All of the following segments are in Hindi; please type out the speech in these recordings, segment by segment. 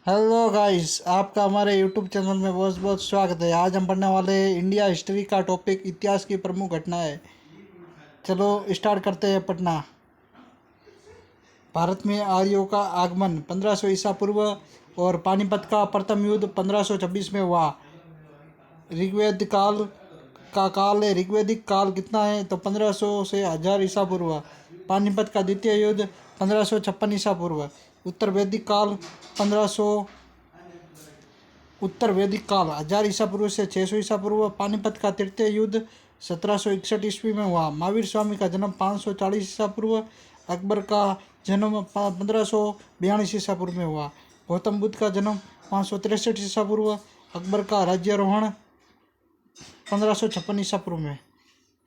हेलो गाइस, आपका हमारे यूट्यूब चैनल में बहुत बहुत स्वागत है। आज हम पढ़ने वाले हैं इंडिया हिस्ट्री का टॉपिक, इतिहास की प्रमुख घटनाएं। चलो स्टार्ट करते हैं पढ़ना। भारत में आर्यों का आगमन 1500 ईसा पूर्व और पानीपत का प्रथम युद्ध 1526 में हुआ। ऋग्वेद काल है। ऋग्वेदिक काल कितना है तो 1500 से 1000 ईसा पूर्व। पानीपत का द्वितीय युद्ध 1556 ईसा पूर्व। उत्तर वैदिक काल 1500 उत्तर वैदिक काल 1000 ईसा पूर्व से 600 ईसा पूर्व। पानीपत का तृतीय युद्ध 1761 ईस्वी में हुआ। महावीर स्वामी का जन्म 540 ईसा पूर्व। अकबर का जन्म 1542 ईसा पूर्व में हुआ। गौतम बुद्ध का जन्म 563 ईसा पूर्व। अकबर का राज्यारोहण 1556 ईसा पूर्व में।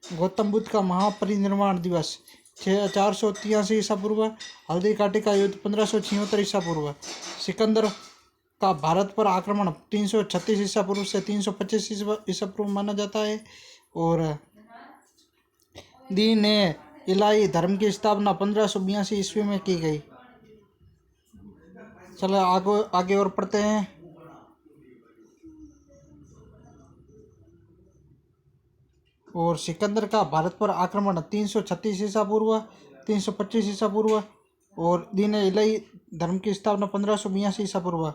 गौतम बुद्ध का महापरिनिर्वाण दिवस 483 ईसा पूर्व। हल्दी घाटी का युद्ध 1576 ईसा पूर्व। सिकंदर का भारत पर आक्रमण 336 ईसा पूर्व से 325 ईसा पूर्व माना जाता है। और दीन ए इलाही धर्म की स्थापना 1582 ईस्वी में की गई। चलो आगे और पढ़ते हैं। और सिकंदर का भारत पर आक्रमण 336 ईसा पूर्व 325 ईसा पूर्व और दीन ए इलाही धर्म की स्थापना 1582 ईसा पूर्व।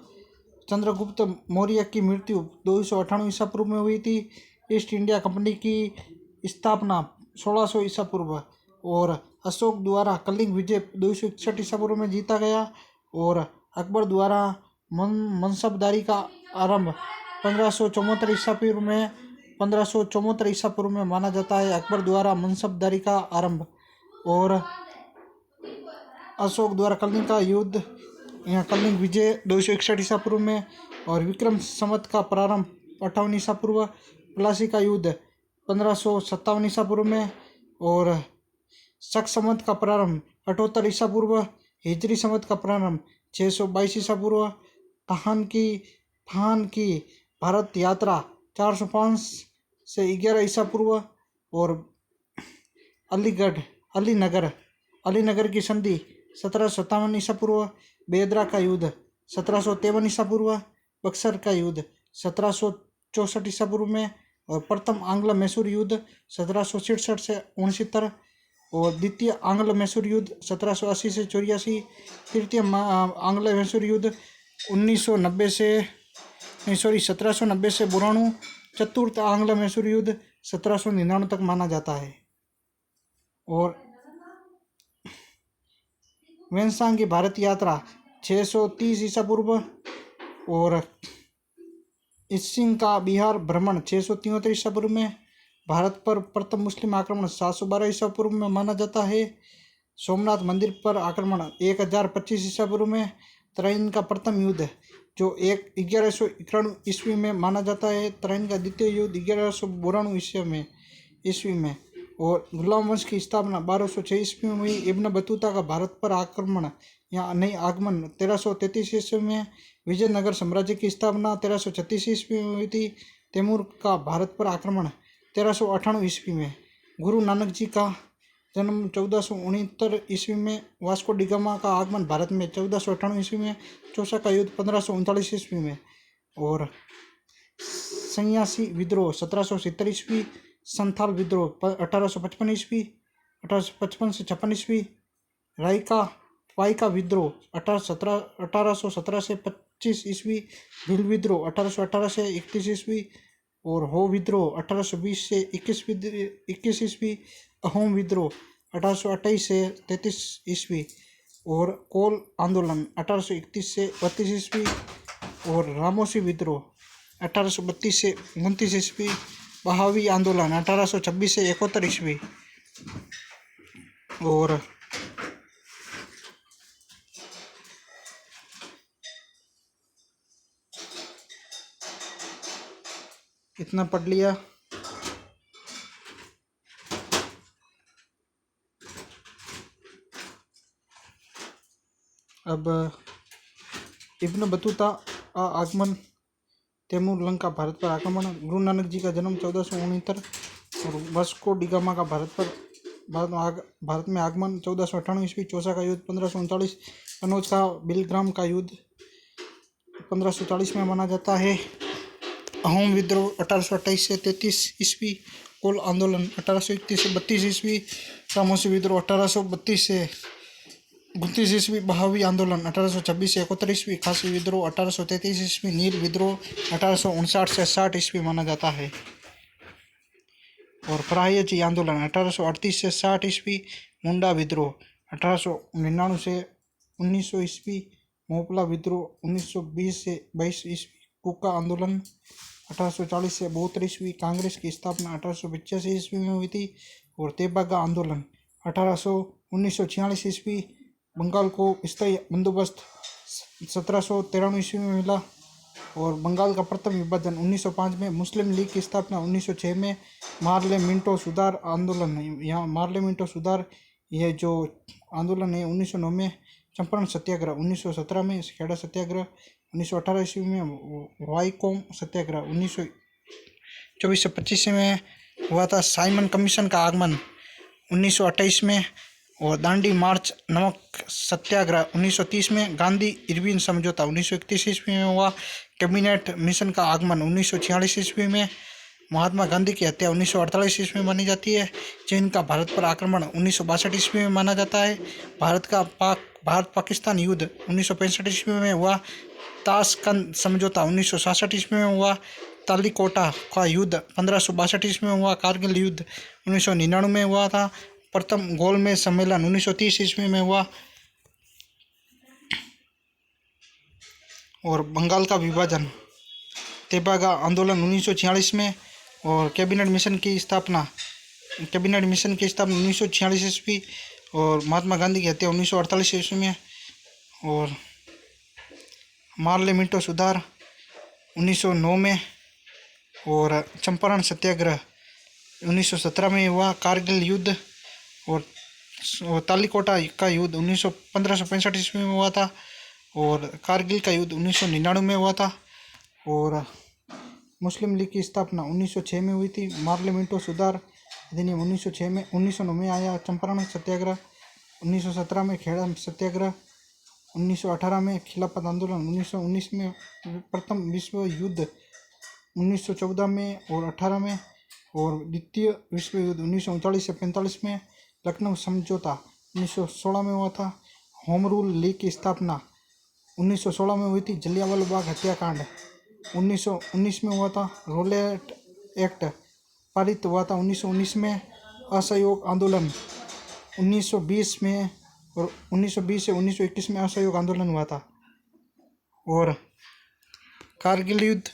चंद्रगुप्त मौर्य की मृत्यु 298 ईसा पूर्व में हुई थी। ईस्ट इंडिया कंपनी की स्थापना 1600 ईसा पूर्व और अशोक द्वारा कलिंग विजय 261 ईसा पूर्व में जीता गया। और अकबर द्वारा मनसबदारी का आरंभ 1574 ईसा पूर्व में 1574 ईसा पूर्व में माना जाता है। अकबर द्वारा मनसबदारी का आरंभ और अशोक द्वारा कलिंग का युद्ध यहाँ कलिंग विजय 261 ईसा पूर्व में। और विक्रम संवत का प्रारंभ 58 ईसा पूर्व। प्लासी का युद्ध 1557 ईसा पूर्व में। और शक संवत का प्रारंभ 78 ईसा पूर्व। हिजरी संवत का प्रारंभ 622 ईसा पूर्व। फान की भारत यात्रा 405 से 11 ईसा पूर्व। और अलीनगर की संधि 1757 ईसा पूर्व। बेदरा का युद्ध 1753 ईसा पूर्व। बक्सर का युद्ध 1764 ईसा पूर्व में। और प्रथम आंग्ल मैसूर युद्ध 1767 से 69। और द्वितीय आंग्ल मैसूर युद्ध 1780 से 84। तृतीय आंग्ल मैसूर युद्ध 1990 से 1790 से 92। चतुर्थ आंग्ल मैसूर युद्ध 1799 तक माना जाता है। और वेन्सांग की भारत यात्रा 630 ईसा पूर्व। और इसिंग का बिहार भ्रमण 673 ईसा पूर्व में। भारत पर प्रथम मुस्लिम आक्रमण 712 ईसा पूर्व में माना जाता है। सोमनाथ मंदिर पर आक्रमण 1025 ईसा पूर्व में। त्रैन का प्रथम युद्ध जो 1191 ईस्वी में माना जाता है। त्रैन का द्वितीय युद्ध 1192 ईस्वी में। और गुलाम वंश की स्थापना 1206 ईस्वी में हुई। इब्न बतूता का भारत पर आक्रमण या नहीं आगमन 1333 ईस्वी में। विजयनगर साम्राज्य की स्थापना 1336 ईस्वी में हुई थी। तैमूर का भारत पर आक्रमण 1398 ईस्वी में। गुरु नानक जी का जन्म 1469 ईस्वी में। वास्को डिगामा का आगमन भारत में 1498 ईस्वी में। चौसा का युद्ध 1539 ईस्वी में। और सन्यासी विद्रोह 1770 ईस्वी। संथाल विद्रोह 1855 ईस्वी 1855 से 56 ईस्वी। पाई का विद्रोह 1817 से 25 ईस्वी। भील विद्रोह 1818 से 31 ईस्वी। और हो विद्रोह 1820 से 21 ईस्वी। अहोम विद्रोह 1828 से 33 ईस्वी। और कोल आंदोलन 1831 से 32 ईस्वी। और रामोसी विद्रोह 1832 से 29 ईस्वी। बहावी आंदोलन 1826 से 71 ईस्वी। और इतना पढ़ लिया। अब इब्न बतूता आगमन। तैमूर लंका भारत पर आक्रमण। गुरु नानक जी का जन्म 1469। और वास्को डिगामा का भारत में आगमन 1498 ईस्वी। चौसा का युद्ध 1539। कनौज का बिलग्राम का युद्ध 1540 में माना जाता है। अहोम विद्रोह 1828 से 33 ईस्वी, कोल आंदोलन 1831 से 32 ईस्वी, खामोशी विद्रोह 1832 से 29 ईस्वी, बहावी आंदोलन 1826 से 71 ईस्वी, खासी विद्रोह 1833 ईस्वी, नील विद्रोह 1859 से 60 ईस्वी माना जाता है। और परायची आंदोलन 1838 से 60 ईस्वी, मुंडा विद्रोह 1899 से 1900 ईस्वी, मोपला विद्रोह 1920 से 22 ईस्वी, कुका आंदोलन 1840 से 72 ईस्वी, कांग्रेस की स्थापना 1885 ईस्वी में हुई थी। और तेबागा आंदोलन 1946 ईस्वी, बंगाल को स्थायी बंदोबस्त 1793 ईस्वी में मिला। और बंगाल का प्रथम विभाजन 1905 में, मुस्लिम लीग की स्थापना 1906 में, मार्ले मिंटो सुधार आंदोलन, यहाँ मार्ले मिंटो सुधार यह जो आंदोलन है 1909 में, चंपारण सत्याग्रह 1917 में, खेड़ा सत्याग्रह 1918 ईस्वी में, वाईकोम सत्याग्रह 1924 से 25 में हुआ था, साइमन कमीशन का आगमन 1928 में, और दांडी मार्च नमक सत्याग्रह 1930 में, गांधी इरविन समझौता 1931 ईस्वी में हुआ, कैबिनेट मिशन का आगमन 1946 ईस्वी में, महात्मा गांधी की हत्या 1948 ईस्वी में मानी जाती है, चीन का भारत पर आक्रमण 1962 ईस्वी में माना जाता है, भारत पाकिस्तान युद्ध 1965 ईस्वी में हुआ, ताशकंद समझौता 1966 ईस्वी में हुआ, तालीकोटा का युद्ध 1562 ईस्वी में हुआ, कारगिल युद्ध 1999 में हुआ था, प्रथम गोलमेज सम्मेलन 1930 ईस्वी में हुआ। और बंगाल का विभाजन, तेबागा आंदोलन 1946 में, और कैबिनेट मिशन की स्थापना 1946 ईस्वी, और महात्मा गांधी की हत्या 1948 ईस्वी में, और मार्ले मिंटो सुधार 1909 में, और चंपारण सत्याग्रह 1917 में हुआ, कारगिल युद्ध और तालीकोटा का युद्ध 1565 ईस्वी में हुआ था, और कारगिल का युद्ध 1999 में हुआ था, और मुस्लिम लीग की स्थापना 1906 में हुई थी, मार्ले मिंटो सुधार अधिनियम 1909 में आया, चंपारण सत्याग्रह 1917 में, खेड़ा सत्याग्रह 1918 में, खिलाफत आंदोलन 1919 में, प्रथम विश्व युद्ध 1914 में और 18 में, और द्वितीय विश्व युद्ध 1939 से 45 में, लखनऊ समझौता 1916 में हुआ था, होम रूल लीग की स्थापना 1916 में हुई थी, जलियांवाला बाग हत्याकांड 1919 में हुआ था, रोलेट एक्ट पारित हुआ था 1919 में, असहयोग आंदोलन 1920 में, और 1920 से 1921 में असहयोग आंदोलन हुआ था। और कारगिल युद्ध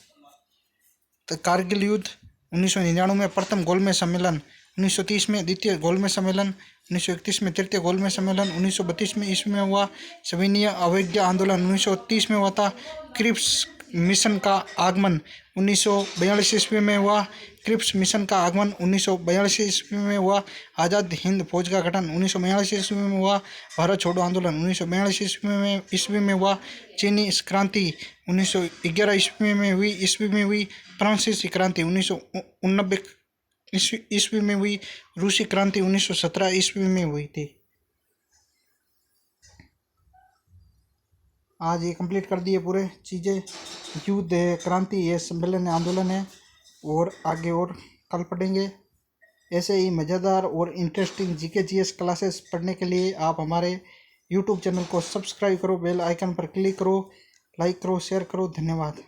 1999 में, प्रथम गोलमेज सम्मेलन 1930 में, द्वितीय गोलमेज सम्मेलन 1931 में, तृतीय गोलमेज सम्मेलन 1932 में ईस्वी में हुआ, सविनय अवज्ञा आंदोलन 1930 में हुआ था, क्रिप्स मिशन का आगमन 1942 ईस्वी में हुआ, क्रिप्स मिशन का आगमन 1942 ईस्वी में हुआ, आज़ाद हिंद फौज का गठन 1942 ईस्वी में हुआ, भारत छोड़ो आंदोलन 1942 ईस्वी में हुआ, चीनी क्रांति 1911 ईस्वी में हुई, फ्रांसीसी क्रांति 1989 ईस्वी में हुई, रूसी क्रांति 1917 ईस्वी में हुई थी। आज ये कंप्लीट कर दिए पूरे चीज़ें, युद्ध है, क्रांति है, सम्मेलन है, आंदोलन है, और आगे और कल पढ़ेंगे। ऐसे ही मज़ेदार और इंटरेस्टिंग जीके जीएस क्लासेस पढ़ने के लिए आप हमारे यूट्यूब चैनल को सब्सक्राइब करो, बेल आइकन पर क्लिक करो, लाइक करो, शेयर करो। धन्यवाद।